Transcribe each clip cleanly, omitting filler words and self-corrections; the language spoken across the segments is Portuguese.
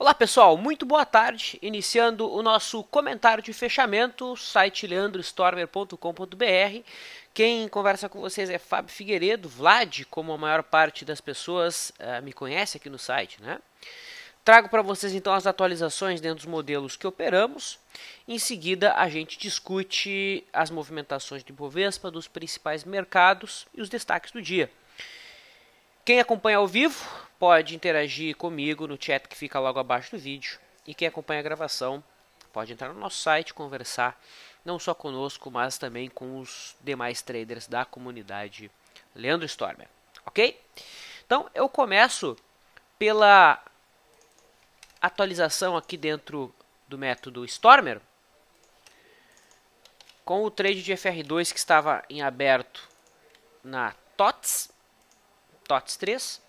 Olá pessoal, muito boa tarde. Iniciando o nosso comentário de fechamento, site leandrostormer.com.br. Quem conversa com vocês é Fábio Figueiredo, Vlad, como a maior parte das pessoas me conhece aqui no site, né? Trago para vocês então as atualizações dentro dos modelos que operamos. Em seguida, a gente discute as movimentações de Bovespa dos principais mercados e os destaques do dia. Quem acompanha ao vivo pode interagir comigo no chat que fica logo abaixo do vídeo. E quem acompanha a gravação pode entrar no nosso site e conversar não só conosco, mas também com os demais traders da comunidade Leandro Stormer. Ok? Então eu começo pela atualização aqui dentro do método Stormer, com o trade de FR2 que estava em aberto na TOTS 3.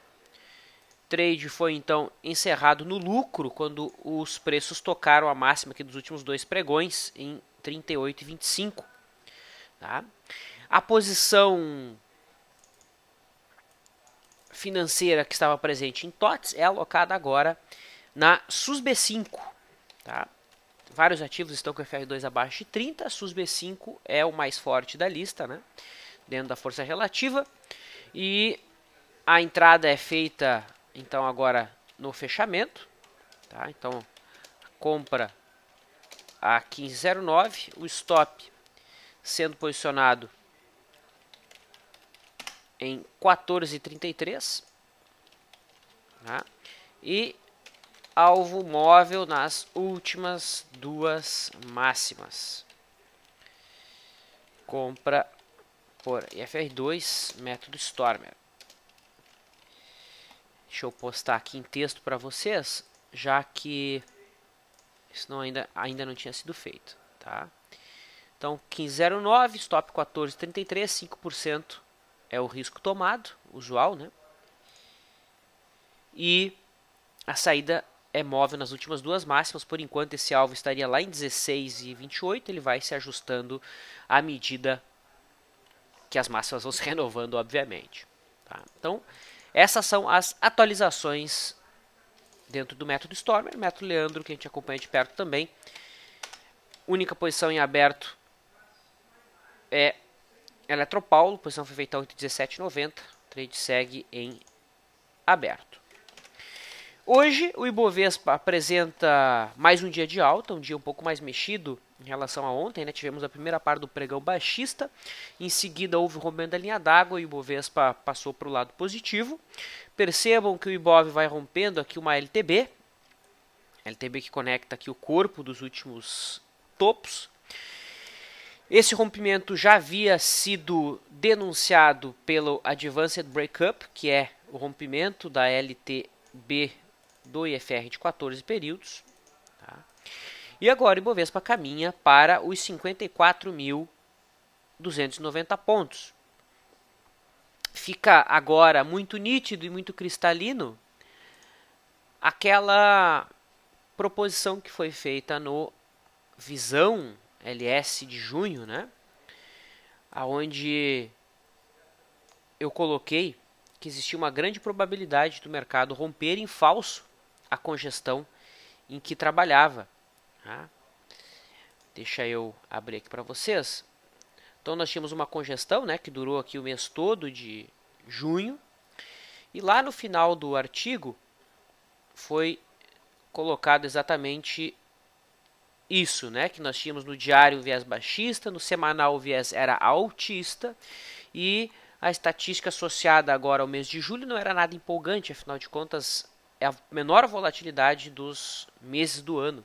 Trade foi então encerrado no lucro quando os preços tocaram a máxima aqui dos últimos dois pregões em 38,25. Tá? A posição financeira que estava presente em TOTS é alocada agora na SUSB5. Tá? Vários ativos estão com FR2 abaixo de 30, a SUSB5 é o mais forte da lista, né? Dentro da força relativa, e a entrada é feita então agora no fechamento, tá? Então compra a 15,09, o stop sendo posicionado em 14,33, tá? E alvo móvel nas últimas duas máximas. Compra por FR2, método Stormer. Deixa eu postar aqui em texto para vocês, já que isso ainda não tinha sido feito, tá? Então, 15,09, stop 14,33, 5% é o risco tomado, usual, né? E a saída é móvel nas últimas duas máximas. Por enquanto, esse alvo estaria lá em 16,28, ele vai se ajustando à medida que as máximas vão se renovando, obviamente. Tá? Então, essas são as atualizações dentro do método Stormer, método Leandro, que a gente acompanha de perto também. Única posição em aberto é Eletropaulo, posição foi feita a 8,1790, o trade segue em aberto. Hoje o Ibovespa apresenta mais um dia de alta, um dia um pouco mais mexido em relação a ontem, né? Tivemos a primeira parte do pregão baixista, em seguida houve o rompimento da linha d'água e o Ibovespa passou para o lado positivo. Percebam que o Ibov vai rompendo aqui uma LTB que conecta aqui o corpo dos últimos topos. Esse rompimento já havia sido denunciado pelo Advanced Breakup, que é o rompimento da LTB do IFR de 14 períodos. Tá? E agora o Ibovespa caminha para os 54.290 pontos. Fica agora muito nítido e muito cristalino aquela proposição que foi feita no Visão LS de junho, né? Onde eu coloquei que existia uma grande probabilidade do mercado romper em falso a congestão em que trabalhava. Tá? Deixa eu abrir aqui para vocês. Então nós tínhamos uma congestão, né, que durou aqui o mês todo de junho. E lá no final do artigo foi colocado exatamente isso, né, que nós tínhamos no diário o viés baixista, no semanal o viés era altista e a estatística associada agora ao mês de julho não era nada empolgante, afinal de contas é a menor volatilidade dos meses do ano.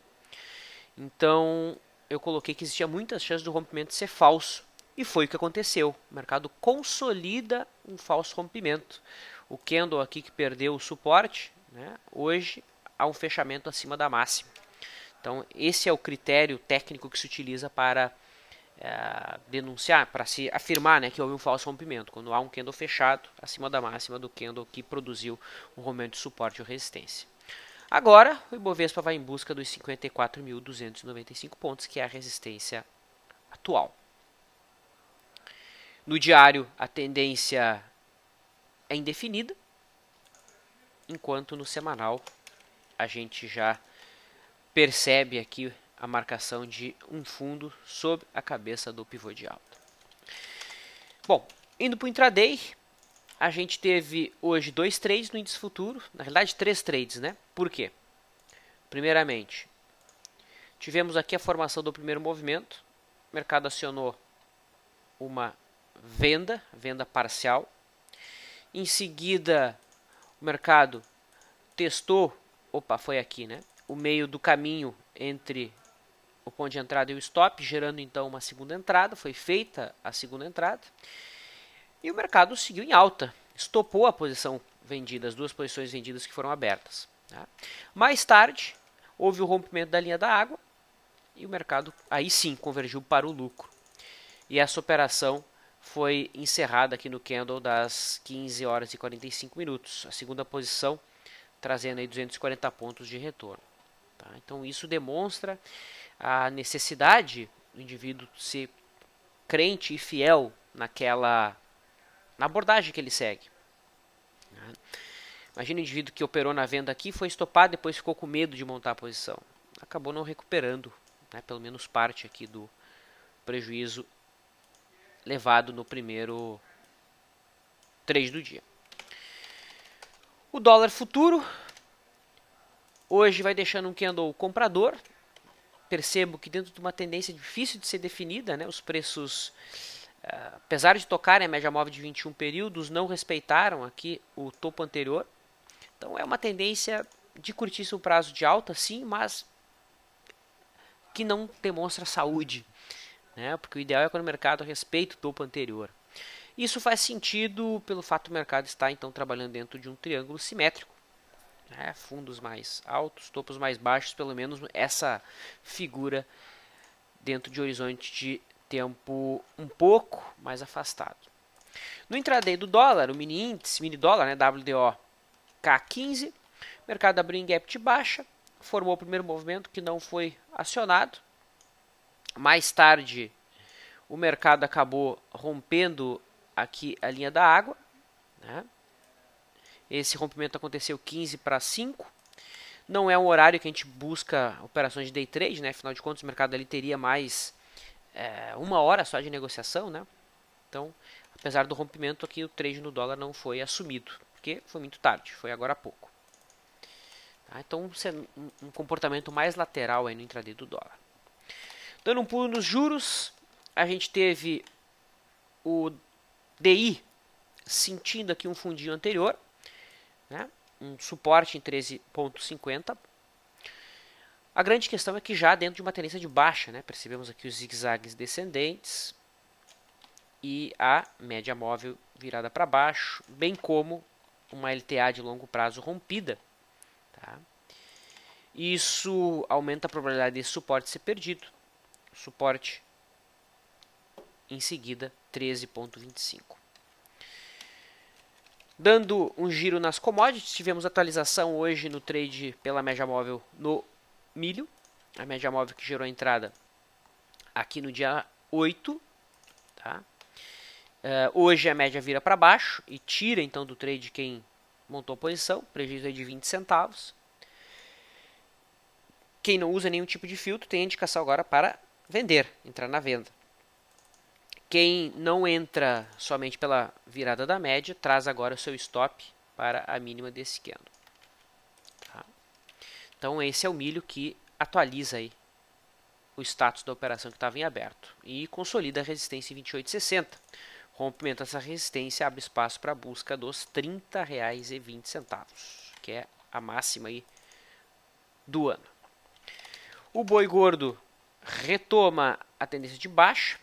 Então eu coloquei que existia muitas chances do rompimento ser falso. E foi o que aconteceu. O mercado consolida um falso rompimento. O candle aqui que perdeu o suporte, né, hoje há um fechamento acima da máxima. Então esse é o critério técnico que se utiliza para denunciar, para se afirmar, né, que houve um falso rompimento, quando há um candle fechado acima da máxima do candle que produziu um rompimento de suporte ou resistência. Agora o Ibovespa vai em busca dos 54.295 pontos, que é a resistência atual. No diário a tendência é indefinida, enquanto no semanal a gente já percebe aqui a marcação de um fundo sob a cabeça do pivô de alta. Bom, indo para o intraday, a gente teve hoje 2 trades no índice futuro, na realidade 3 trades, né? Por quê? Primeiramente, tivemos aqui a formação do primeiro movimento, o mercado acionou uma venda parcial. Em seguida, o mercado testou, foi aqui, né? O meio do caminho entre o ponto de entrada e o stop, gerando então uma segunda entrada. Foi feita a segunda entrada. E o mercado seguiu em alta, estopou a posição vendida, as 2 posições vendidas que foram abertas. Tá? Mais tarde, houve o rompimento da linha da água e o mercado aí sim convergiu para o lucro. E essa operação foi encerrada aqui no candle das 15 horas e 45 minutos. A segunda posição trazendo aí 240 pontos de retorno. Tá? Então isso demonstra a necessidade do indivíduo ser crente e fiel na abordagem que ele segue. Imagina o indivíduo que operou na venda aqui, foi estopado, depois ficou com medo de montar a posição. Acabou não recuperando, né, pelo menos parte aqui do prejuízo levado no primeiro trade do dia. O dólar futuro hoje vai deixando um candle comprador. Percebo que dentro de uma tendência difícil de ser definida, né, os preços, apesar de tocarem a média móvel de 21 períodos, não respeitaram aqui o topo anterior. Então é uma tendência de curtíssimo prazo de alta, sim, mas que não demonstra saúde, né, porque o ideal é quando o mercado respeita o topo anterior. Isso faz sentido pelo fato do mercado estar então trabalhando dentro de um triângulo simétrico. Fundos mais altos, topos mais baixos, pelo menos essa figura dentro de horizonte de tempo um pouco mais afastado. No intraday do dólar, o mini dólar, né, WDO K15, o mercado abriu em gap de baixa, formou o primeiro movimento que não foi acionado. Mais tarde, o mercado acabou rompendo aqui a linha da água, né? Esse rompimento aconteceu 15 para 5. Não é um horário que a gente busca operações de day trade, né? Afinal de contas, o mercado ali teria mais 1 hora só de negociação, né? Então, apesar do rompimento aqui, o trade no dólar não foi assumido, porque foi muito tarde, foi agora há pouco. Tá? Então, um comportamento mais lateral aí no intraday do dólar. Dando um pulo nos juros, a gente teve o DI sentindo aqui um fundinho anterior, né? Um suporte em 13,50. A grande questão é que já dentro de uma tendência de baixa, né? Percebemos aqui os zigue-zagues descendentes e a média móvel virada para baixo, bem como uma LTA de longo prazo rompida. Tá? Isso aumenta a probabilidade desse suporte ser perdido. Suporte em seguida 13,25. Dando um giro nas commodities, tivemos atualização hoje no trade pela média móvel no milho. A média móvel que gerou a entrada aqui no dia 8. Tá? Hoje a média vira para baixo e tira então do trade quem montou a posição. Prejuízo de 20 centavos. Quem não usa nenhum tipo de filtro tem a indicação agora para vender, entrar na venda. Quem não entra somente pela virada da média, traz agora o seu stop para a mínima desse candle. Tá? Então esse é o milho que atualiza aí o status da operação que estava em aberto e consolida a resistência em 28,60. Rompimento dessa resistência abre espaço para a busca dos R$ 30,20, que é a máxima aí do ano. O boi gordo retoma a tendência de baixa.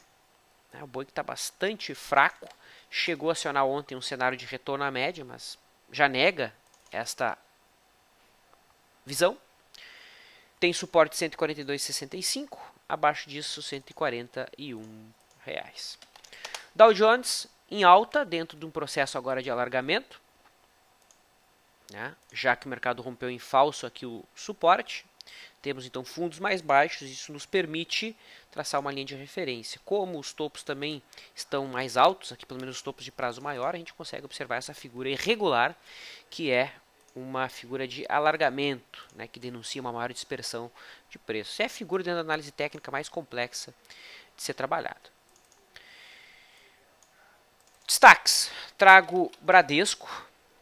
O boi que está bastante fraco, chegou a acionar ontem um cenário de retorno à média, mas já nega esta visão. Tem suporte 142,65, abaixo disso R$ 141. Dow Jones em alta, dentro de um processo agora de alargamento, né? Já que o mercado rompeu em falso aqui o suporte. Temos então fundos mais baixos, isso nos permite traçar uma linha de referência. Como os topos também estão mais altos, aqui pelo menos os topos de prazo maior, a gente consegue observar essa figura irregular, que é uma figura de alargamento, né, que denuncia uma maior dispersão de preços. Essa é a figura dentro da análise técnica mais complexa de ser trabalhado. Destaques. Trago Bradesco,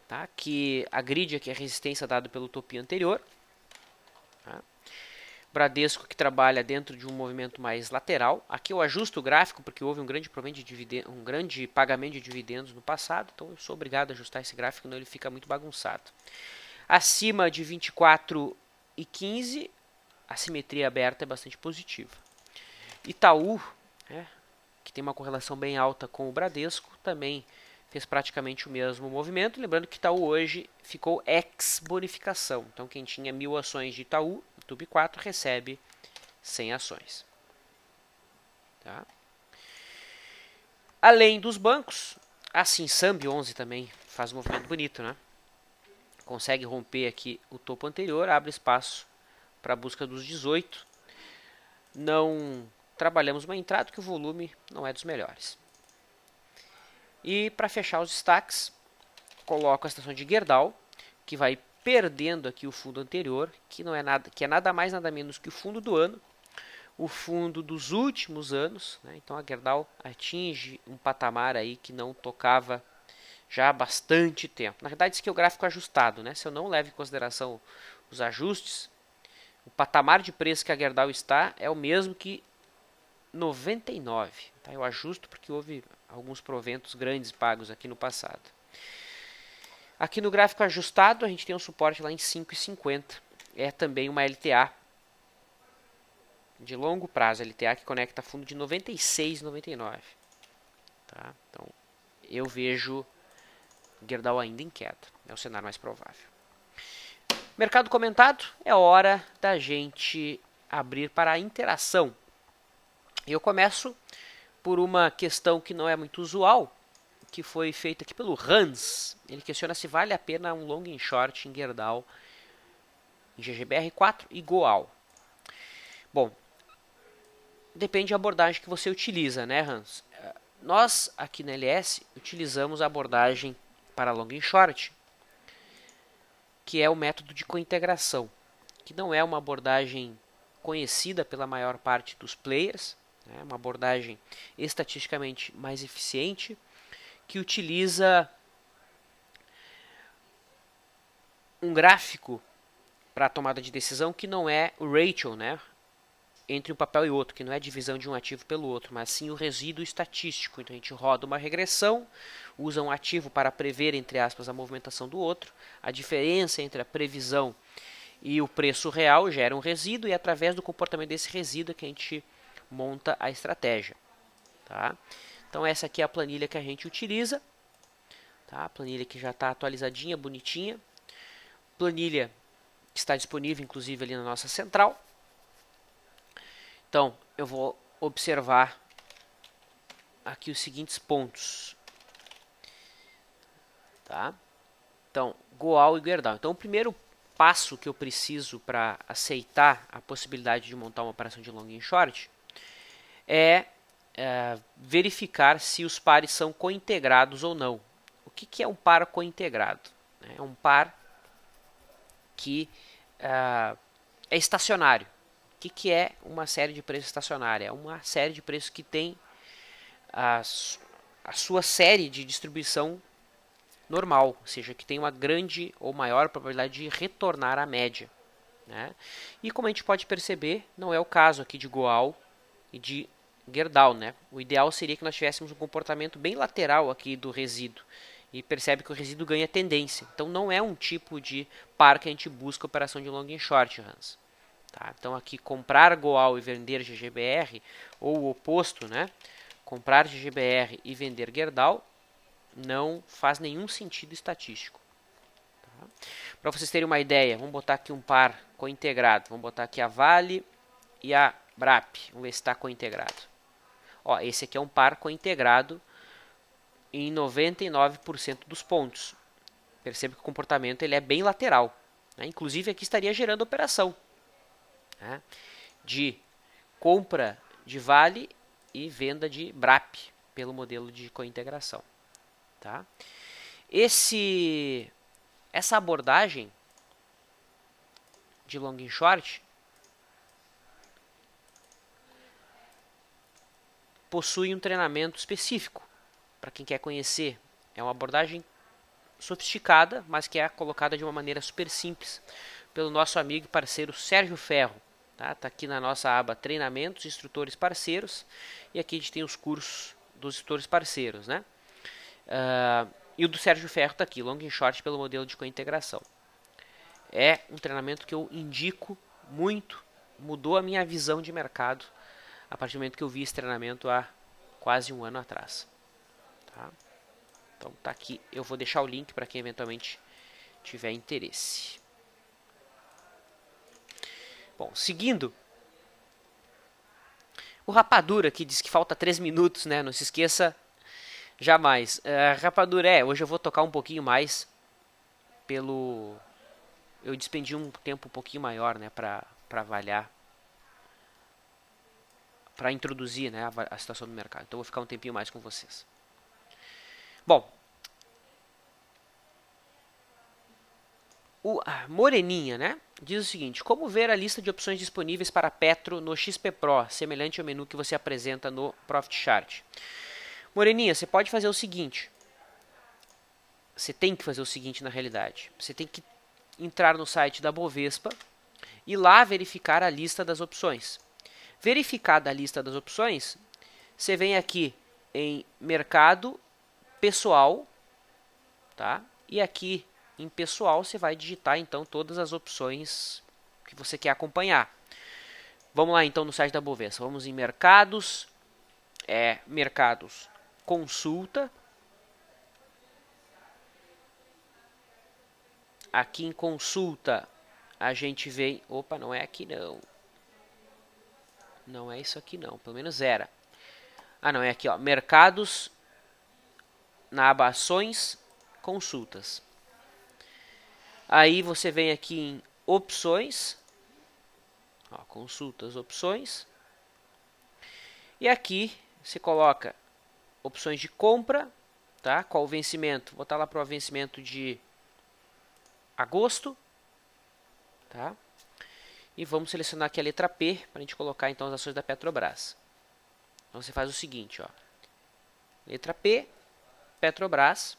tá, que agride aqui a resistência dada pelo topo anterior. Tá. Bradesco que trabalha dentro de um movimento mais lateral. Aqui eu ajusto o gráfico porque houve um grande pagamento de dividendos no passado, então eu sou obrigado a ajustar esse gráfico, senão ele fica muito bagunçado. Acima de 24,15, a simetria aberta é bastante positiva. Itaú, né, que tem uma correlação bem alta com o Bradesco, também fez praticamente o mesmo movimento. Lembrando que Itaú hoje ficou ex-bonificação. Então quem tinha 1.000 ações de Itaú, no TUB4, recebe 100 ações. Tá? Além dos bancos, a Sinsambi 11 também faz um movimento bonito, né? Consegue romper aqui o topo anterior, abre espaço para a busca dos 18. Não trabalhamos uma entrada que o volume não é dos melhores. E para fechar os destaques, coloco a situação de Gerdau, que vai perdendo aqui o fundo anterior, que não é nada, que é nada mais nada menos que o fundo do ano, o fundo dos últimos anos, né? Então a Gerdau atinge um patamar aí que não tocava já há bastante tempo. Na verdade, isso aqui é o gráfico ajustado, né? Se eu não levo em consideração os ajustes, o patamar de preço que a Gerdau está é o mesmo que 99. Tá? Eu ajusto porque houve alguns proventos grandes pagos aqui no passado. Aqui no gráfico ajustado, a gente tem um suporte lá em 5,50. É também uma LTA de longo prazo, LTA que conecta fundo de 96,99. Tá? Então, eu vejo Gerdau ainda em queda. É o cenário mais provável. Mercado comentado, é hora da gente abrir para a interação. Eu começo por uma questão que não é muito usual, que foi feita aqui pelo Hans. Ele questiona se vale a pena um long and short em Gerdau, em GGBR4 e Goal. Bom, depende da abordagem que você utiliza, né, Hans? Nós, aqui na LS, utilizamos a abordagem para long and short, que é o método de cointegração, que não é uma abordagem conhecida pela maior parte dos players, é uma abordagem estatisticamente mais eficiente, que utiliza um gráfico para a tomada de decisão que não é o ratio, né, entre um papel e outro, que não é a divisão de um ativo pelo outro, mas sim o resíduo estatístico. Então a gente roda uma regressão, usa um ativo para prever, entre aspas, a movimentação do outro, a diferença entre a previsão e o preço real gera um resíduo, e através do comportamento desse resíduo é que a gente monta a estratégia. Tá? Então essa aqui é a planilha que a gente utiliza, tá? A planilha que já está atualizadinha, bonitinha, planilha que está disponível inclusive ali na nossa central. Então eu vou observar aqui os seguintes pontos, tá? Então Goal e Gerdau. Então o primeiro passo que eu preciso para aceitar a possibilidade de montar uma operação de long and short é verificar se os pares são cointegrados ou não. O que é um par cointegrado? É um par que é estacionário. O que é uma série de preços estacionária? É uma série de preços que tem a sua série de distribuição normal, ou seja, que tem uma grande ou maior probabilidade de retornar à média. Né? E como a gente pode perceber, não é o caso aqui de Goal e de Gerdau, né? O ideal seria que nós tivéssemos um comportamento bem lateral aqui do resíduo. E percebe que o resíduo ganha tendência. Então não é um tipo de par que a gente busca operação de long and short, Hans. Tá? Então aqui comprar Goal e vender GGBR, ou o oposto, né? Comprar GGBR e vender Gerdau, não faz nenhum sentido estatístico. Tá? Para vocês terem uma ideia, vamos botar aqui um par cointegrado. Vamos botar aqui a Vale e a Brap. Vamos ver se está cointegrado. Ó, esse aqui é um par cointegrado em 99% dos pontos. Perceba que o comportamento ele é bem lateral. Né? Inclusive aqui estaria gerando operação, né, de compra de Vale e venda de Brap pelo modelo de cointegração. Tá? Esse essa abordagem de long and short possui um treinamento específico para quem quer conhecer. É uma abordagem sofisticada, mas que é colocada de uma maneira super simples pelo nosso amigo e parceiro Sérgio Ferro. Tá aqui na nossa aba treinamentos, instrutores parceiros, e aqui a gente tem os cursos dos instrutores parceiros, né? E o do Sérgio Ferro está aqui, long and short pelo modelo de cointegração. É um treinamento que eu indico muito, mudou a minha visão de mercado a partir do momento que eu vi esse treinamento há quase um ano atrás. Tá? Então tá aqui, eu vou deixar o link para quem eventualmente tiver interesse. Bom, seguindo, o Rapadura aqui diz que falta 3 minutos, né? Não se esqueça jamais. Rapadura, hoje eu vou tocar um pouquinho mais pelo... Eu despendi um tempo um pouquinho maior, né, para avaliar, para introduzir, né, a situação do mercado. Então eu vou ficar um tempinho mais com vocês. Bom, o Moreninha, né, diz o seguinte: como ver a lista de opções disponíveis para Petro no XP Pro, semelhante ao menu que você apresenta no Profit Chart? Moreninha, você pode fazer o seguinte. Você tem que fazer o seguinte na realidade. Você tem que entrar no site da Bovespa e lá verificar a lista das opções. Verificada a lista das opções, você vem aqui em Mercado Pessoal, tá? E aqui em Pessoal você vai digitar então todas as opções que você quer acompanhar. Vamos lá então no site da Bovespa. Vamos em Mercados, Mercados Consulta. Aqui em Consulta a gente vem... Opa, não é aqui não. Não é isso aqui não, pelo menos era. Ah, não, é aqui, ó, Mercados, na aba Ações, Consultas. Aí você vem aqui em Opções, ó, Consultas, Opções. E aqui você coloca opções de compra, tá? Qual o vencimento? Vou botar lá para o vencimento de agosto, tá? E vamos selecionar aqui a letra P para a gente colocar então as ações da Petrobras. Então você faz o seguinte, ó. Letra P, Petrobras.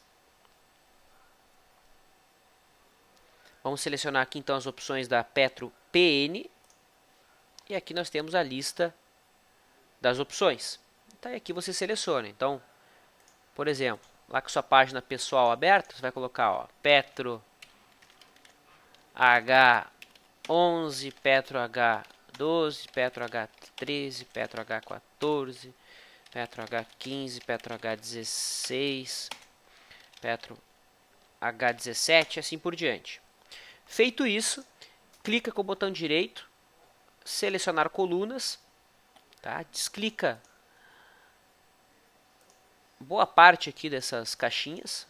Vamos selecionar aqui então as opções da Petro PN. E aqui nós temos a lista das opções. Então aqui você seleciona. Então, por exemplo, lá com sua página pessoal aberta, você vai colocar, ó, Petro H11, Petro H12, Petro H13, Petro H14, Petro H15, Petro H16, Petro H17 e assim por diante. Feito isso, clica com o botão direito, selecionar colunas, tá? Desclica boa parte aqui dessas caixinhas.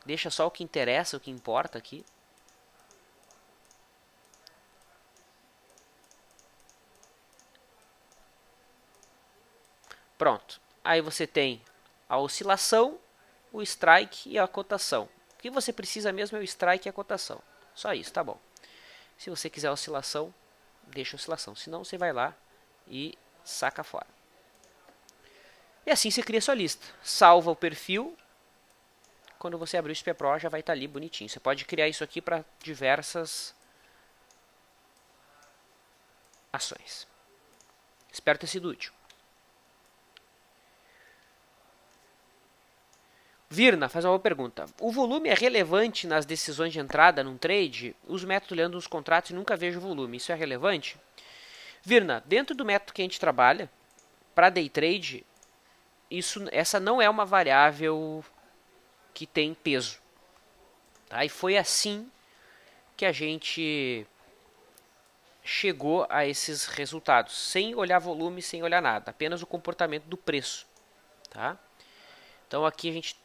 Deixa só o que interessa, o que importa aqui. Pronto. Aí você tem a oscilação, o strike e a cotação. O que você precisa mesmo é o strike e a cotação. Só isso, tá bom. Se você quiser a oscilação, deixa a oscilação. Senão você vai lá e saca fora. E assim você cria sua lista. Salva o perfil. Quando você abrir o XP Pro já vai estar ali bonitinho. Você pode criar isso aqui para diversas ações. Espero ter sido útil. Virna faz uma boa pergunta. O volume é relevante nas decisões de entrada num trade? Uso o método olhando os contratos e nunca vejo o volume. Isso é relevante? Virna, dentro do método que a gente trabalha, para day trade, essa não é uma variável que tem peso. Tá? E foi assim que a gente chegou a esses resultados, sem olhar volume, sem olhar nada, apenas o comportamento do preço. Tá? Então aqui a gente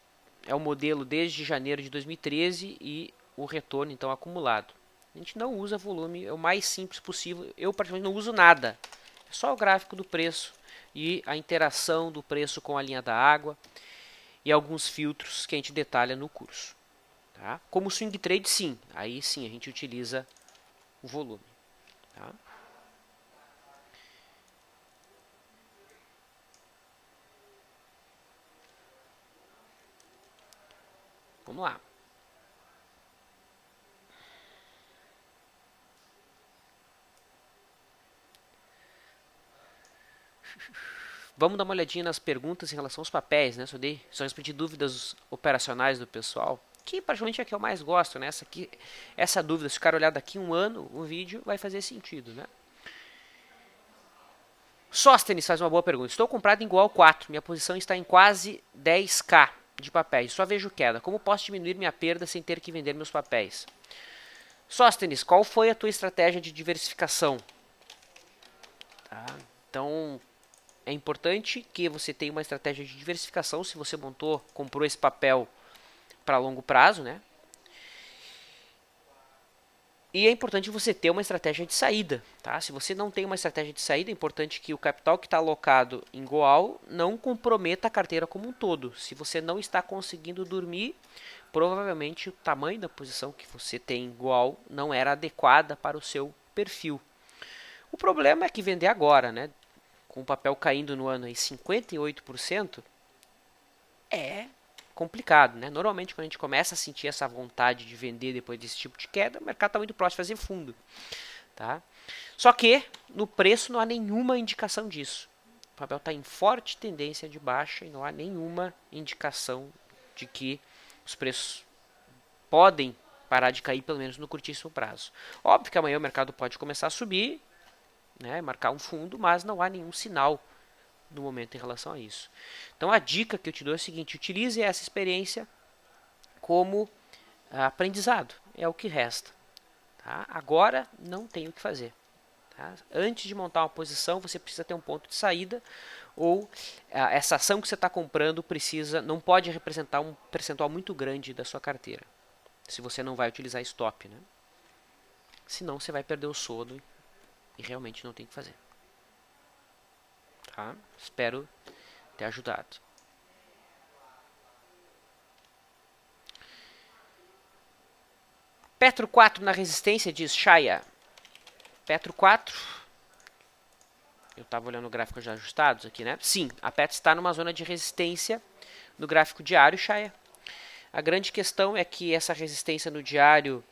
é o modelo desde janeiro de 2013 e o retorno então acumulado. A gente não usa volume, é o mais simples possível. Eu praticamente não uso nada. É só o gráfico do preço e a interação do preço com a linha da água e alguns filtros que a gente detalha no curso. Tá? Como swing trade, sim. Aí sim a gente utiliza o volume. Tá? Vamos lá. Vamos dar uma olhadinha nas perguntas em relação aos papéis, né? Só respondi dúvidas operacionais do pessoal, que praticamente é a que eu mais gosto, né? Essa dúvida, se o cara olhar daqui um ano o vídeo, vai fazer sentido, né? Sóstenes faz uma boa pergunta. Estou comprado em igual 4, minha posição está em quase 10k de papéis, só vejo queda. Como posso diminuir minha perda sem ter que vender meus papéis? Sóstenes, qual foi a tua estratégia de diversificação? Tá? Então, é importante que você tenha uma estratégia de diversificação se você comprou esse papel para longo prazo, né? E é importante você ter uma estratégia de saída, tá? Se você não tem uma estratégia de saída, é importante que o capital que está alocado em Goal não comprometa a carteira como um todo. Se você não está conseguindo dormir, provavelmente o tamanho da posição que você tem em Goal não era adequada para o seu perfil. O problema é que vender agora, né? Com o papel caindo no ano aí 58%, é complicado, né? Normalmente quando a gente começa a sentir essa vontade de vender depois desse tipo de queda, o mercado está muito próximo de fazer fundo, tá? Só que no preço não há nenhuma indicação disso. O papel está em forte tendência de baixa e não há nenhuma indicação de que os preços podem parar de cair, pelo menos no curtíssimo prazo. Óbvio que amanhã o mercado pode começar a subir, né, marcar um fundo, mas não há nenhum sinal no momento em relação a isso. Então a dica que eu te dou é a seguinte: utilize essa experiência como aprendizado, é o que resta. Tá? Agora não tem o que fazer. Tá? Antes de montar uma posição, você precisa ter um ponto de saída, ou essa ação que você está comprando não pode representar um percentual muito grande da sua carteira, se você não vai utilizar stop, né? Senão você vai perder o sono e realmente não tem o que fazer. Tá? Espero ter ajudado. Petro 4 na resistência, diz Shaya. Petro 4. Eu estava olhando o gráfico já ajustados aqui, né? Sim, a Petro está numa zona de resistência no gráfico diário, Shaya. A grande questão é que essa resistência no diário,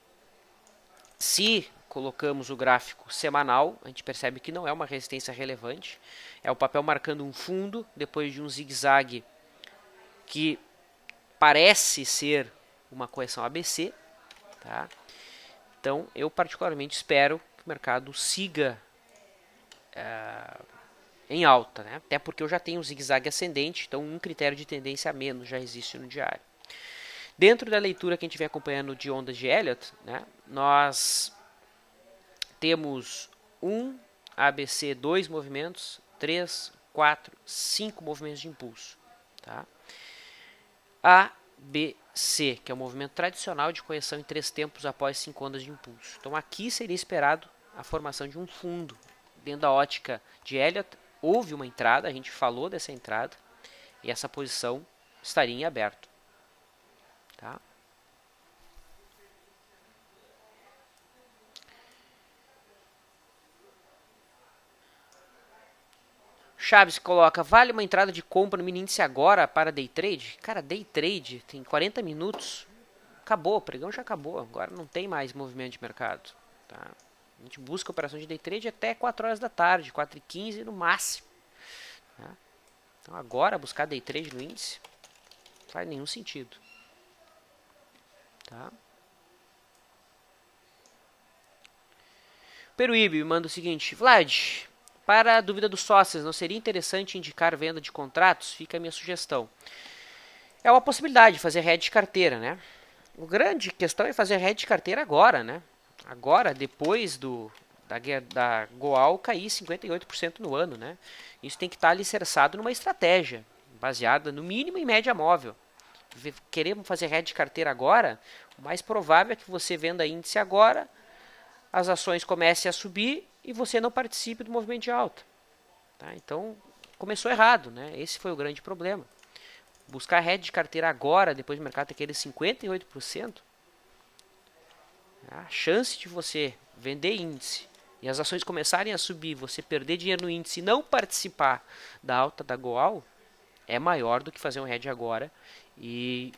se colocamos o gráfico semanal, a gente percebe que não é uma resistência relevante. É o papel marcando um fundo depois de um zigue-zague que parece ser uma correção ABC. Tá? Então, eu particularmente espero que o mercado siga em alta, né? Até porque eu já tenho um zigue-zague ascendente, então um critério de tendência a menos já existe no diário. Dentro da leitura que a gente vem acompanhando de ondas de Elliott, né, nós temos um ABC, 2 movimentos, 3, 4, 5 movimentos de impulso. Tá? ABC, que é o movimento tradicional de correção em 3 tempos após 5 ondas de impulso. Então aqui seria esperado a formação de um fundo. Dentro da ótica de Elliott, houve uma entrada, a gente falou dessa entrada, e essa posição estaria em aberto. Tá? Chaves coloca, vale uma entrada de compra no mini índice agora para day trade? Cara, day trade tem 40 minutos, acabou, o pregão já acabou, agora não tem mais movimento de mercado. Tá? A gente busca operação de day trade até 4 horas da tarde, 4h15 no máximo. Tá? Então agora buscar day trade no índice não faz nenhum sentido. Tá? Peruíbe me manda o seguinte, Vlad, para a dúvida dos sócios, não seria interessante indicar venda de contratos? Fica a minha sugestão. É uma possibilidade de fazer hedge de carteira, né? A grande questão é fazer hedge de carteira agora, né? Agora, depois da Goal cair 58% no ano, né? Isso tem que estar alicerçado numa estratégia, baseada no mínimo em média móvel. Queremos fazer hedge de carteira agora? O mais provável é que você venda índice agora, as ações comecem a subir e você não participe do movimento de alta. Tá? Então, começou errado, né? Esse foi o grande problema. Buscar hedge de carteira agora, depois do mercado ter aquele 58%, A chance de você vender índice e as ações começarem a subir, você perder dinheiro no índice e não participar da alta da Goal é maior do que fazer um hedge agora e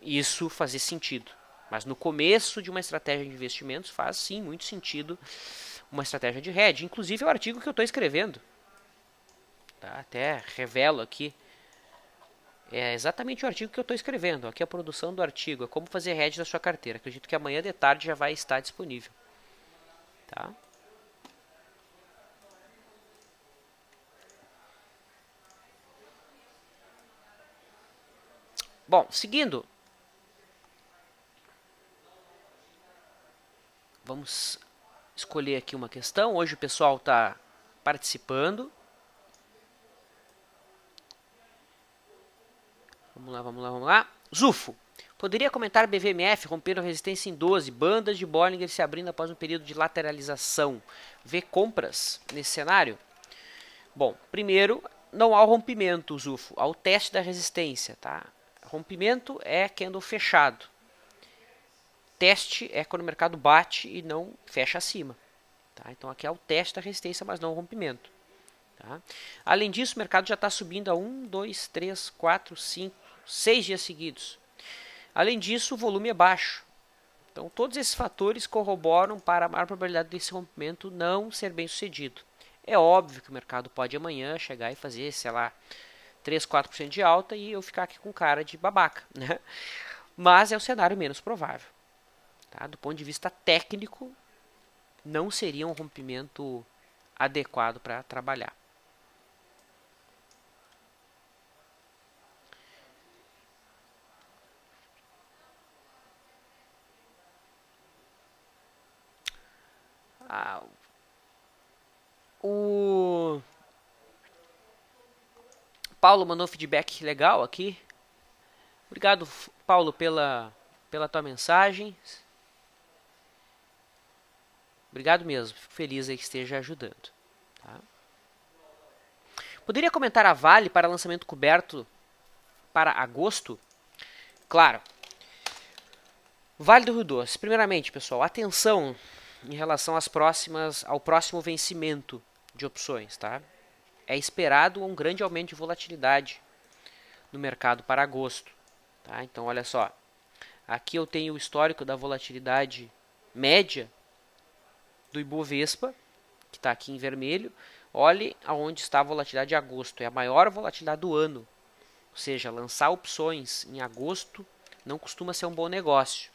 isso fazer sentido. Mas no começo de uma estratégia de investimentos faz sim muito sentido uma estratégia de hedge. Inclusive é o artigo que eu estou escrevendo. Tá? Até revelo aqui. É exatamente o artigo que eu estou escrevendo. Aqui é a produção do artigo. É como fazer hedge da sua carteira. Acredito que amanhã de tarde já vai estar disponível. Tá? Bom, seguindo. Vamos escolher aqui uma questão. Hoje o pessoal está participando. Vamos lá, vamos lá, vamos lá. Zufo. Poderia comentar BVMF rompendo resistência em 12, bandas de Bollinger se abrindo após um período de lateralização. Vê compras nesse cenário? Bom, primeiro, não há o rompimento, Zufo, há o teste da resistência. Tá? Rompimento é candle fechado. Teste é quando o mercado bate e não fecha acima. Tá? Então aqui é o teste da resistência, mas não o rompimento. Tá? Além disso, o mercado já está subindo a 1, 2, 3, 4, 5, 6 dias seguidos. Além disso, o volume é baixo. Então todos esses fatores corroboram para a maior probabilidade desse rompimento não ser bem sucedido. É óbvio que o mercado pode amanhã chegar e fazer, sei lá, 3, 4% de alta e eu ficar aqui com cara de babaca. Né? Mas é o cenário menos provável. Tá? Do ponto de vista técnico, não seria um rompimento adequado para trabalhar. O Paulo mandou um feedback legal aqui. Obrigado, Paulo, pela tua mensagem. Obrigado mesmo. Fico feliz aí que esteja ajudando. Tá? Poderia comentar a Vale para lançamento coberto para agosto? Claro. Vale do Rio Doce. Primeiramente, pessoal, atenção em relação ao próximo vencimento de opções. Tá? É esperado um grande aumento de volatilidade no mercado para agosto. Tá? Então, olha só. Aqui eu tenho o histórico da volatilidade média do Ibovespa, que está aqui em vermelho. Olhe aonde está a volatilidade de agosto. É a maior volatilidade do ano. Ou seja, lançar opções em agosto não costuma ser um bom negócio.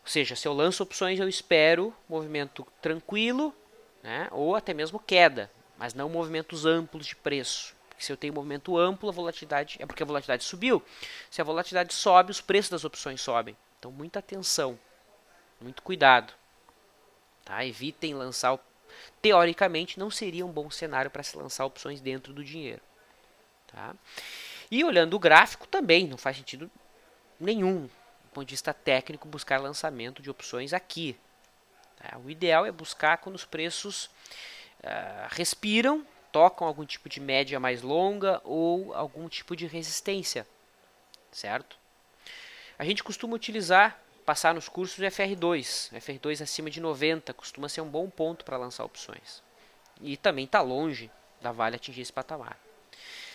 Ou seja, se eu lanço opções, eu espero movimento tranquilo, né, ou até mesmo queda, mas não movimentos amplos de preço. Porque se eu tenho movimento amplo, a volatilidade é porque a volatilidade subiu. Se a volatilidade sobe, os preços das opções sobem. Então, muita atenção, muito cuidado. Tá? Evitem lançar. Teoricamente, não seria um bom cenário para se lançar opções dentro do dinheiro. Tá? E olhando o gráfico, também não faz sentido nenhum, do ponto de vista técnico, buscar lançamento de opções aqui. Tá? O ideal é buscar quando os preços respiram, tocam algum tipo de média mais longa ou algum tipo de resistência, certo? A gente costuma utilizar, passar nos cursos o FR2. O FR2 acima de 90 costuma ser um bom ponto para lançar opções. E também está longe da Vale atingir esse patamar.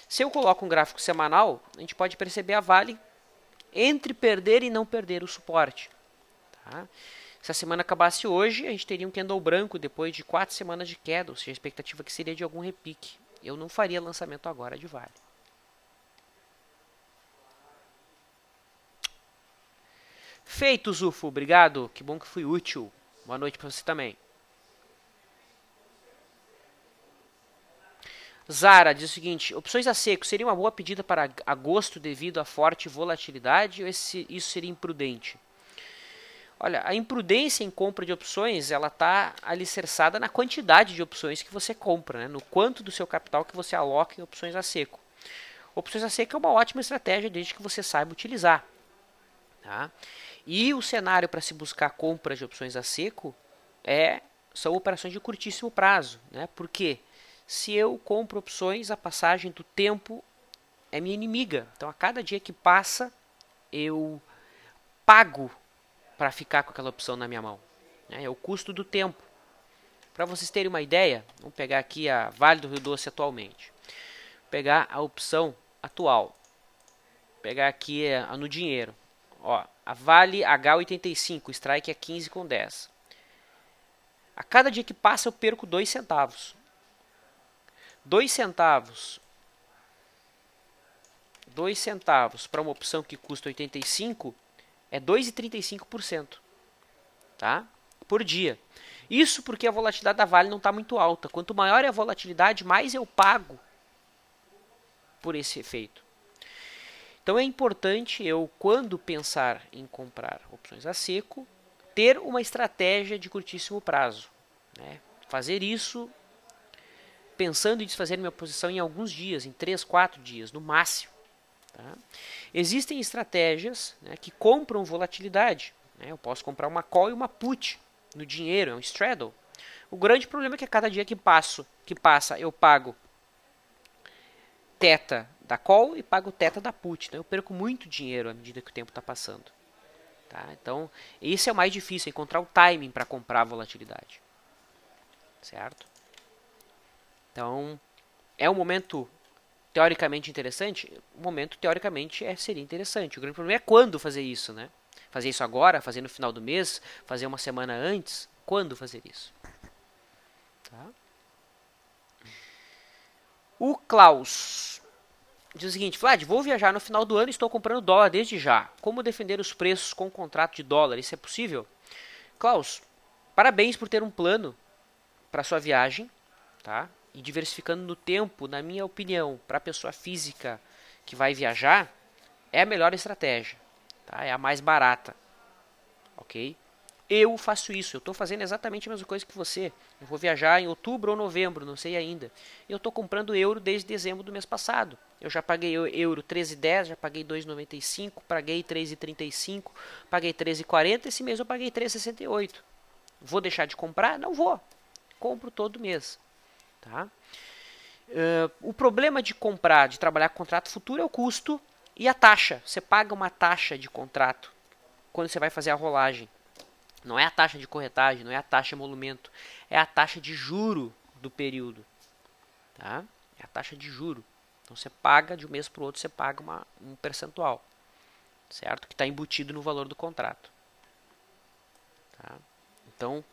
Se eu coloco um gráfico semanal, a gente pode perceber a Vale entre perder e não perder o suporte. Tá? Se a semana acabasse hoje, a gente teria um candle branco depois de 4 semanas de queda, ou seja, a expectativa que seria de algum repique. Eu não faria lançamento agora de Vale. Feito, Zufo. Obrigado. Que bom que fui útil. Boa noite para você também. Zara diz o seguinte: opções a seco seria uma boa pedida para agosto devido à forte volatilidade ou isso seria imprudente? Olha, a imprudência em compra de opções, ela está alicerçada na quantidade de opções que você compra, né? No quanto do seu capital que você aloca em opções a seco. Opções a seco é uma ótima estratégia desde que você saiba utilizar. Tá? E o cenário para se buscar compra de opções a seco são operações de curtíssimo prazo. Né? Por quê? Se eu compro opções, a passagem do tempo é minha inimiga. Então, a cada dia que passa, eu pago para ficar com aquela opção na minha mão. É o custo do tempo. Para vocês terem uma ideia, vamos pegar aqui a Vale do Rio Doce atualmente. Pegar a opção atual. Pegar aqui no dinheiro. Ó, a Vale H85, strike é 15,10. A cada dia que passa eu perco 2 centavos. 2 centavos. 2 centavos para uma opção que custa 85 é 2,35%, tá? Por dia. Isso porque a volatilidade da Vale não está muito alta. Quanto maior é a volatilidade, mais eu pago por esse efeito. Então é importante eu, quando pensar em comprar opções a seco, ter uma estratégia de curtíssimo prazo. Né? Fazer isso pensando em desfazer minha posição em alguns dias, em 3, 4 dias, no máximo. Tá? Existem estratégias, né, que compram volatilidade. Né? Eu posso comprar uma call e uma put no dinheiro, é um straddle. O grande problema é que a cada dia que passa eu pago teta da call e pago teta da put. Então eu perco muito dinheiro à medida que o tempo está passando. Tá? Então esse é o mais difícil, encontrar o timing para comprar a volatilidade. Certo? Então é um momento teoricamente interessante? O momento teoricamente seria interessante. O grande problema é quando fazer isso, né? Fazer isso agora, fazer no final do mês, fazer uma semana antes. Quando fazer isso? Tá? O Klaus diz o seguinte: Vlad, vou viajar no final do ano e estou comprando dólar desde já. Como defender os preços com o contrato de dólar? Isso é possível? Klaus, parabéns por ter um plano para sua viagem, tá? E diversificando no tempo, na minha opinião, para a pessoa física que vai viajar, é a melhor estratégia, tá? É a mais barata, ok? Eu faço isso, eu estou fazendo exatamente a mesma coisa que você. Eu vou viajar em outubro ou novembro, não sei ainda. Eu estou comprando euro desde dezembro do mês passado. Eu já paguei euro 13,10, já paguei 2,95, paguei 3,35, paguei 13,40, esse mês eu paguei 3,68. Vou deixar de comprar? Não vou. Compro todo mês. Tá? O problema de comprar, de trabalhar com contrato futuro é o custo e a taxa. Você paga uma taxa de contrato quando você vai fazer a rolagem. Não é a taxa de corretagem, não é a taxa de emolumento, é a taxa de juro do período. Tá? É a taxa de juro. Então você paga de um mês para o outro, você paga um percentual, certo? Que está embutido no valor do contrato. Tá? Então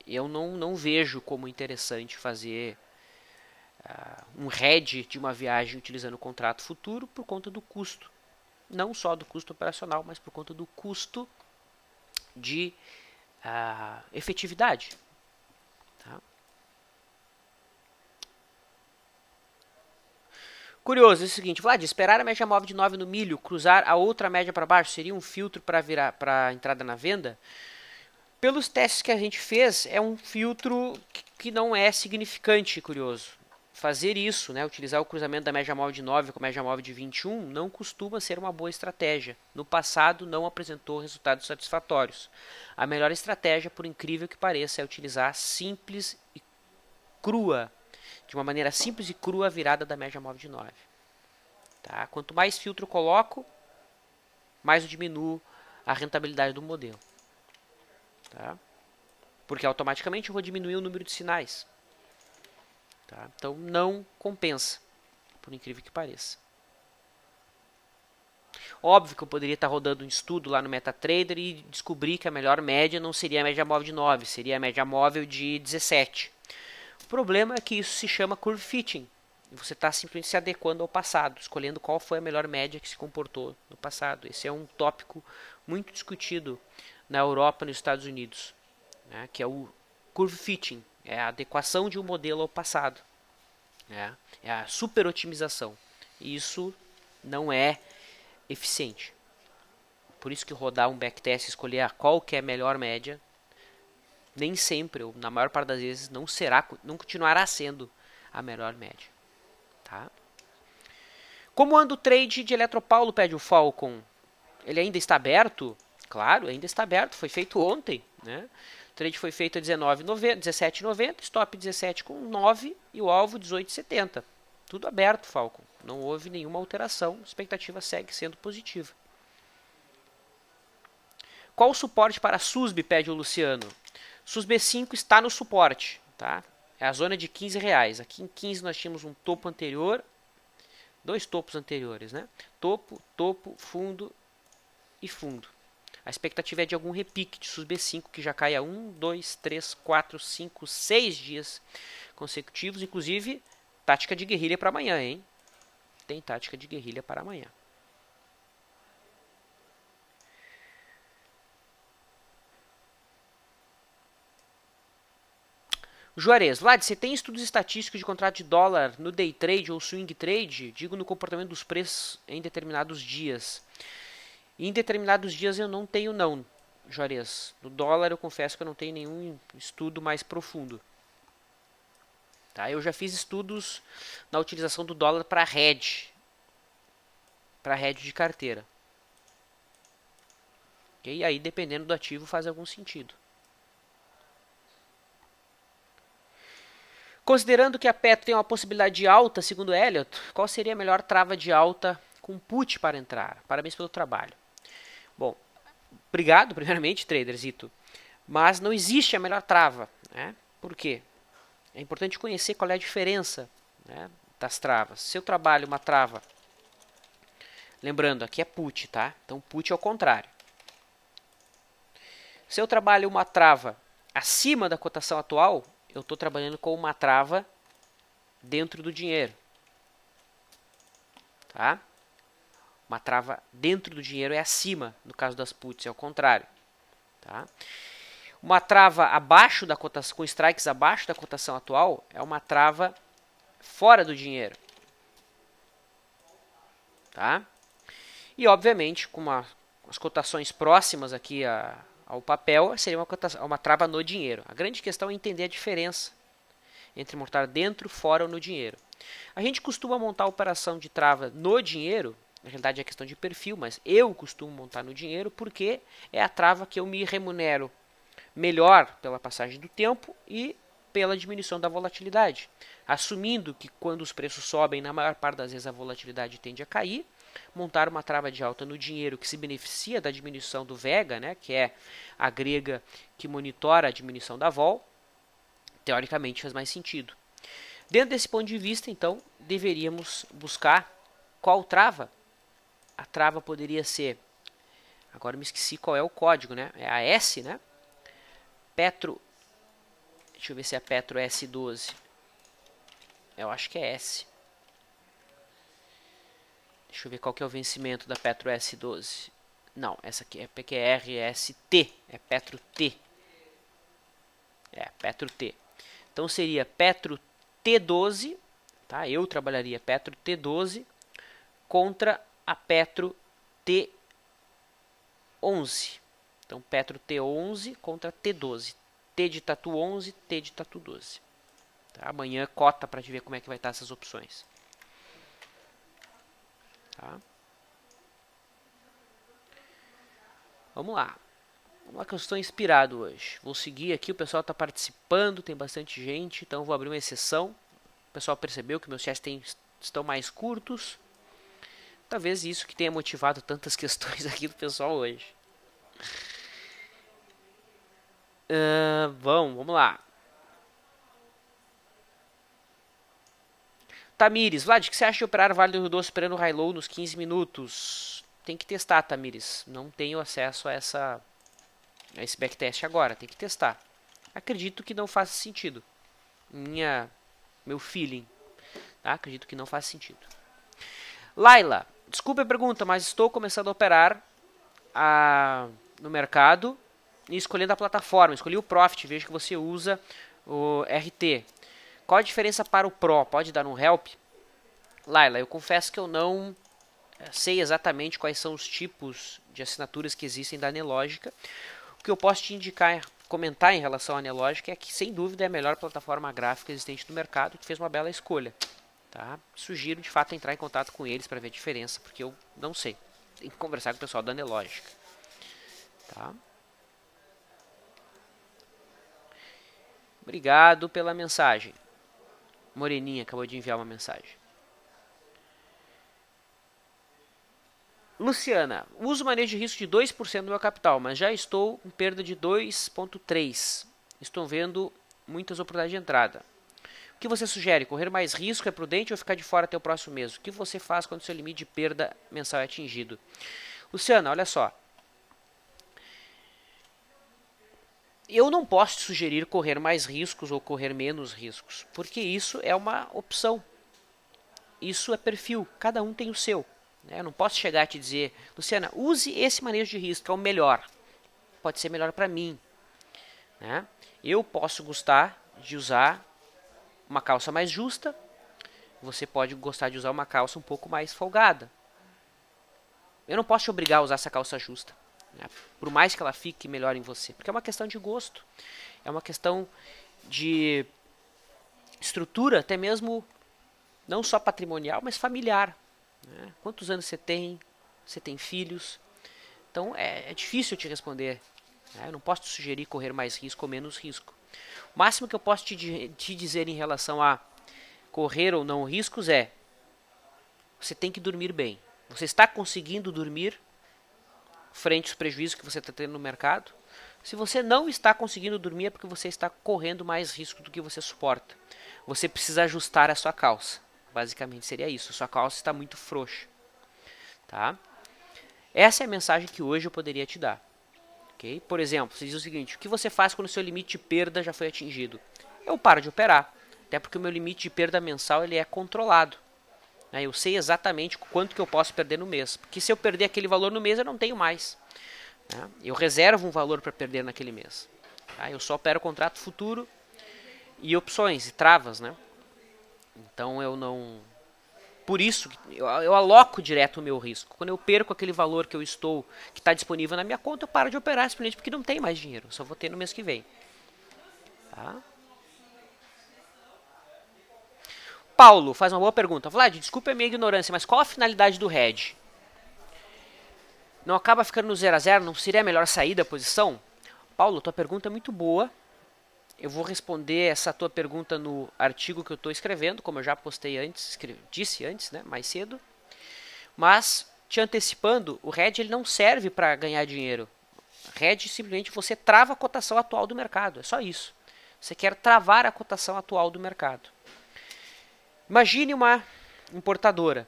eu não vejo como interessante fazer um hedge de uma viagem utilizando o contrato futuro por conta do custo. Não só do custo operacional, mas por conta do custo de efetividade. Tá? Curioso, é o seguinte, Vlad, esperar a média móvel de 9 no milho, cruzar a outra média para baixo, seria um filtro para entrada na venda? Pelos testes que a gente fez, é um filtro que não é significante, curioso. Fazer isso, né, utilizar o cruzamento da média móvel de 9 com a média móvel de 21, não costuma ser uma boa estratégia. No passado, não apresentou resultados satisfatórios. A melhor estratégia, por incrível que pareça, é utilizar simples e crua, de uma maneira simples e crua, a virada da média móvel de 9. Tá? Quanto mais filtro eu coloco, mais eu diminuo a rentabilidade do modelo. Tá? Porque automaticamente eu vou diminuir o número de sinais. Tá? Então não compensa, por incrível que pareça. Óbvio que eu poderia estar rodando um estudo lá no MetaTrader e descobrir que a melhor média não seria a média móvel de 9, seria a média móvel de 17. O problema é que isso se chama curve fitting. E você está simplesmente se adequando ao passado, escolhendo qual foi a melhor média que se comportou no passado. Esse é um tópico muito discutido na Europa e nos Estados Unidos, né, que é o curve fitting. É a adequação de um modelo ao passado. Né? É a superotimização. E isso não é eficiente. Por isso que rodar um backtest e escolher qual que é a melhor média, nem sempre, ou na maior parte das vezes, não continuará sendo a melhor média. Tá? Como anda o trade de Eletropaulo, pede o Falcon? Ele ainda está aberto? Claro, ainda está aberto. Foi feito ontem, né? O trade foi feito a 17,90, stop 17,9 e o alvo 18,70. Tudo aberto, Falcon. Não houve nenhuma alteração. A expectativa segue sendo positiva. Qual o suporte para a SUSB, pede o Luciano? SUSB 5 está no suporte, tá? É a zona de R$15. Aqui em 15 nós tínhamos um topo anterior, dois topos anteriores, né? Topo, topo, fundo e fundo. A expectativa é de algum repique de SUSB 5 que já cai a 1, 2, 3, 4, 5, 6 dias consecutivos. Inclusive, tática de guerrilha para amanhã, hein? Tem tática de guerrilha para amanhã. Juarez, Vlad, você tem estudos estatísticos de contrato de dólar no day trade ou swing trade? Digo no comportamento dos preços em determinados dias. Em determinados dias eu não tenho não, Juarez. No dólar eu confesso que eu não tenho nenhum estudo mais profundo. Tá? Eu já fiz estudos na utilização do dólar para hedge. Para hedge de carteira. E aí, dependendo do ativo, faz algum sentido. Considerando que a Petro tem uma possibilidade de alta, segundo Elliott, qual seria a melhor trava de alta com put para entrar? Parabéns pelo trabalho. Bom, obrigado, primeiramente, traderzito. Mas não existe a melhor trava. Né? Por quê? É importante conhecer qual é a diferença, né, das travas. Se eu trabalho uma trava, lembrando, aqui é put, tá? Então put é o contrário. Se eu trabalho uma trava acima da cotação atual, eu estou trabalhando com uma trava dentro do dinheiro. Tá? Uma trava dentro do dinheiro é acima, no caso das puts, é o contrário. Tá? Uma trava abaixo da cotação, com strikes abaixo da cotação atual, é uma trava fora do dinheiro. Tá? E, obviamente, com as cotações próximas aqui ao papel, seria uma trava no dinheiro. A grande questão é entender a diferença entre montar dentro, fora ou no dinheiro. A gente costuma montar a operação de trava no dinheiro, na realidade é questão de perfil, mas eu costumo montar no dinheiro porque é a trava que eu me remunero melhor pela passagem do tempo e pela diminuição da volatilidade. Assumindo que quando os preços sobem, na maior parte das vezes a volatilidade tende a cair, montar uma trava de alta no dinheiro que se beneficia da diminuição do Vega, né, que é a grega que monitora a diminuição da vol, teoricamente faz mais sentido. Dentro desse ponto de vista, então, deveríamos buscar qual trava. A trava poderia ser, agora me esqueci qual é o código, né? É a S, né? Petro, deixa eu ver se é a Petro S12. Eu acho que é S. Deixa eu ver qual que é o vencimento da Petro S12. Não, essa aqui é PQRST, é Petro T. É, Petro T. Então seria Petro T12, tá? Eu trabalharia Petro T12 contra a Petro T11. Então Petro T11 contra T12. T de tatu 11, T de tatu 12. Tá? Amanhã cota para te ver como é que vai estar essas opções. Tá? Vamos lá. Vamos lá que eu estou inspirado hoje. Vou seguir aqui, o pessoal está participando, tem bastante gente, então vou abrir uma exceção. O pessoal percebeu que meus chats estão mais curtos. Talvez isso que tenha motivado tantas questões aqui do pessoal hoje. Vamos lá. Tamires, Vlad, o que você acha de operar Vale do Rio Doce esperando o high low nos 15 minutos? Tem que testar, Tamires. Não tenho acesso a esse backtest agora. Tem que testar. Acredito que não faça sentido. Meu feeling. Tá? Acredito que não faz sentido. Laila, desculpe a pergunta, mas estou começando a operar no mercado e escolhendo a plataforma. Escolhi o Profit, vejo que você usa o RT. Qual a diferença para o Pro? Pode dar um help? Laila, eu confesso que eu não sei exatamente quais são os tipos de assinaturas que existem da Anelógica. O que eu posso te indicar, comentar em relação à Anelógica é que, sem dúvida, é a melhor plataforma gráfica existente no mercado e que fez uma bela escolha. Tá? Sugiro, de fato, entrar em contato com eles para ver a diferença, porque eu não sei. Tem que conversar com o pessoal da Anelógica. Tá? Obrigado pela mensagem. Moreninha acabou de enviar uma mensagem. Luciana, uso manejo de risco de 2% do meu capital, mas já estou com perda de 2,3%. Estou vendo muitas oportunidades de entrada. O que você sugere? Correr mais risco é prudente ou ficar de fora até o próximo mês? O que você faz quando seu limite de perda mensal é atingido? Luciana, olha só. Eu não posso te sugerir correr mais riscos ou correr menos riscos, porque isso é uma opção. Isso é perfil, cada um tem o seu. Eu não posso chegar a te dizer, Luciana, use esse manejo de risco, é o melhor. Pode ser melhor para mim. Eu posso gostar de usar uma calça mais justa, você pode gostar de usar uma calça um pouco mais folgada. Eu não posso te obrigar a usar essa calça justa, por mais que ela fique melhor em você, porque é uma questão de gosto, é uma questão de estrutura, até mesmo não só patrimonial, mas familiar. Quantos anos você tem? Você tem filhos? Então é difícil te responder. Eu não posso te sugerir correr mais risco ou menos risco. O máximo que eu posso te dizer em relação a correr ou não riscos é: você tem que dormir bem. Você está conseguindo dormir frente aos prejuízos que você está tendo no mercado? Se você não está conseguindo dormir é porque você está correndo mais risco do que você suporta. Você precisa ajustar a sua calça. Basicamente seria isso. Sua calça está muito frouxa. Tá? Essa é a mensagem que hoje eu poderia te dar. Okay? Por exemplo, você diz o seguinte: o que você faz quando o seu limite de perda já foi atingido? Eu paro de operar. Até porque o meu limite de perda mensal ele é controlado. Eu sei exatamente quanto que eu posso perder no mês. Porque se eu perder aquele valor no mês, eu não tenho mais. Eu reservo um valor para perder naquele mês. Eu só opero contrato futuro e opções e travas. Então eu não... Por isso, eu aloco direto o meu risco. Quando eu perco aquele valor que está disponível na minha conta, eu paro de operar simplesmente porque não tem mais dinheiro. Só vou ter no mês que vem. Tá? Paulo faz uma boa pergunta. Vlad, desculpe a minha ignorância, mas qual a finalidade do hedge? Não acaba ficando no 0 a 0? Não seria a melhor saída da posição? Paulo, tua pergunta é muito boa. Eu vou responder essa tua pergunta no artigo que eu estou escrevendo, como eu já postei antes, disse antes, mais cedo. Mas, te antecipando, o hedge ele não serve para ganhar dinheiro. Hedge simplesmente você trava a cotação atual do mercado, é só isso. Você quer travar a cotação atual do mercado. Imagine uma importadora.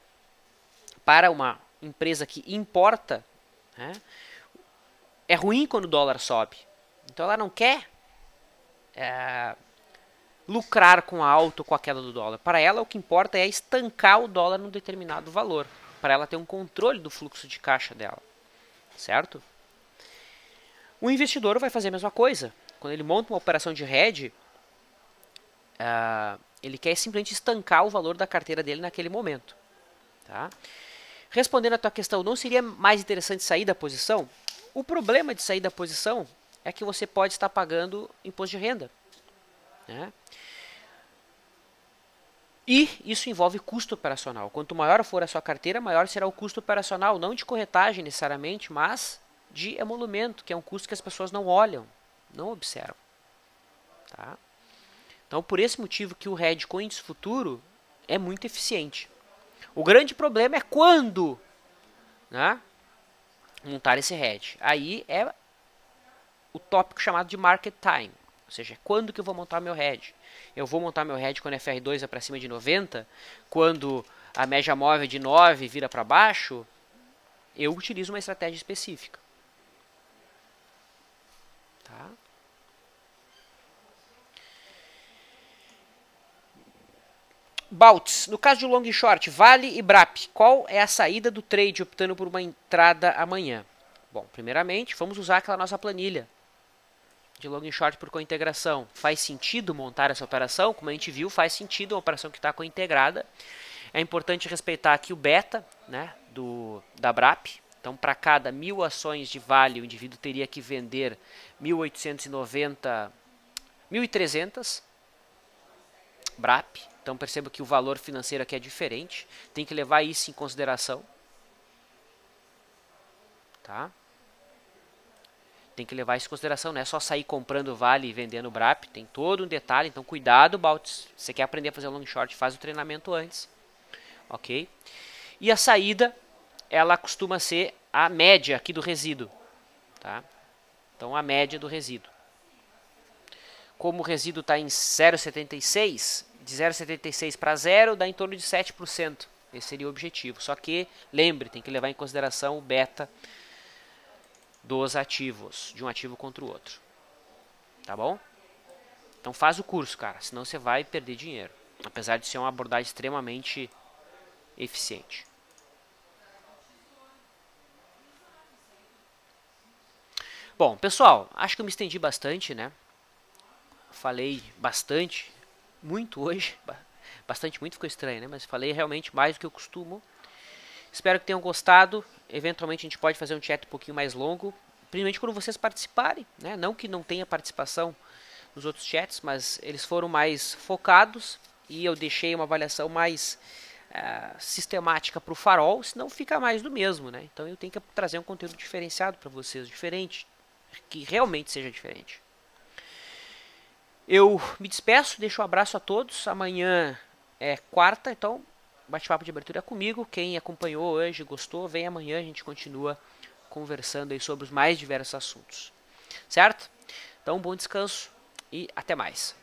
Para uma empresa que importa, é ruim quando o dólar sobe. Então ela não quer lucrar com a alta ou com a queda do dólar. Para ela o que importa é estancar o dólar num determinado valor. Para ela ter um controle do fluxo de caixa dela. Certo? O investidor vai fazer a mesma coisa. Quando ele monta uma operação de hedge, ele quer simplesmente estancar o valor da carteira dele naquele momento. Tá? Respondendo a tua questão, não seria mais interessante sair da posição? O problema de sair da posição é que você pode estar pagando imposto de renda. E isso envolve custo operacional. Quanto maior for a sua carteira, maior será o custo operacional, não de corretagem necessariamente, mas de emolumento, que é um custo que as pessoas não olham, não observam. Tá? Então, por esse motivo que o hedge com índice futuro é muito eficiente. O grande problema é quando montar esse hedge. Aí é o tópico chamado de market time. Ou seja, quando que eu vou montar meu hedge? Eu vou montar meu hedge quando a FR2 é para cima de 90? Quando a média móvel de 9 vira para baixo? Eu utilizo uma estratégia específica. Tá? Baltz, no caso de long e short, Vale e Brap, qual é a saída do trade optando por uma entrada amanhã? Bom, primeiramente, vamos usar aquela nossa planilha de long e short por cointegração. Faz sentido montar essa operação? Como a gente viu, faz sentido uma operação que está cointegrada. É importante respeitar aqui o beta da Brap. Então, para cada 1.000 ações de Vale, o indivíduo teria que vender 1.300 Brap. Então, perceba que o valor financeiro aqui é diferente. Tem que levar isso em consideração. Tá? Tem que levar isso em consideração. Não é só sair comprando Vale e vendendo Brap. Tem todo um detalhe. Então, cuidado, Baltz. Se você quer aprender a fazer long short, faz o treinamento antes. Ok? E a saída ela costuma ser a média aqui do resíduo. Tá? Então, a média do resíduo. Como o resíduo está em 0,76, de 0,76 para 0 dá em torno de 7%. Esse seria o objetivo. Só que, lembre, tem que levar em consideração o beta dos ativos, de um ativo contra o outro. Tá bom? Então faz o curso, cara, senão você vai perder dinheiro. Apesar de ser uma abordagem extremamente eficiente. Bom, pessoal, acho que eu me estendi bastante, né? Falei bastante, muito hoje. Bastante, muito ficou estranho, né? Mas falei realmente mais do que eu costumo. Espero que tenham gostado. Eventualmente a gente pode fazer um chat um pouquinho mais longo. Principalmente quando vocês participarem, né? Não que não tenha participação nos outros chats, mas eles foram mais focados. E eu deixei uma avaliação mais sistemática para o farol, senão fica mais do mesmo, né? Então eu tenho que trazer um conteúdo diferenciado para vocês, diferente, que realmente seja diferente. Eu me despeço, deixo um abraço a todos. Amanhã é quarta, então bate-papo de abertura é comigo. Quem acompanhou hoje, gostou, vem amanhã, a gente continua conversando aí sobre os mais diversos assuntos. Certo? Então, bom descanso e até mais.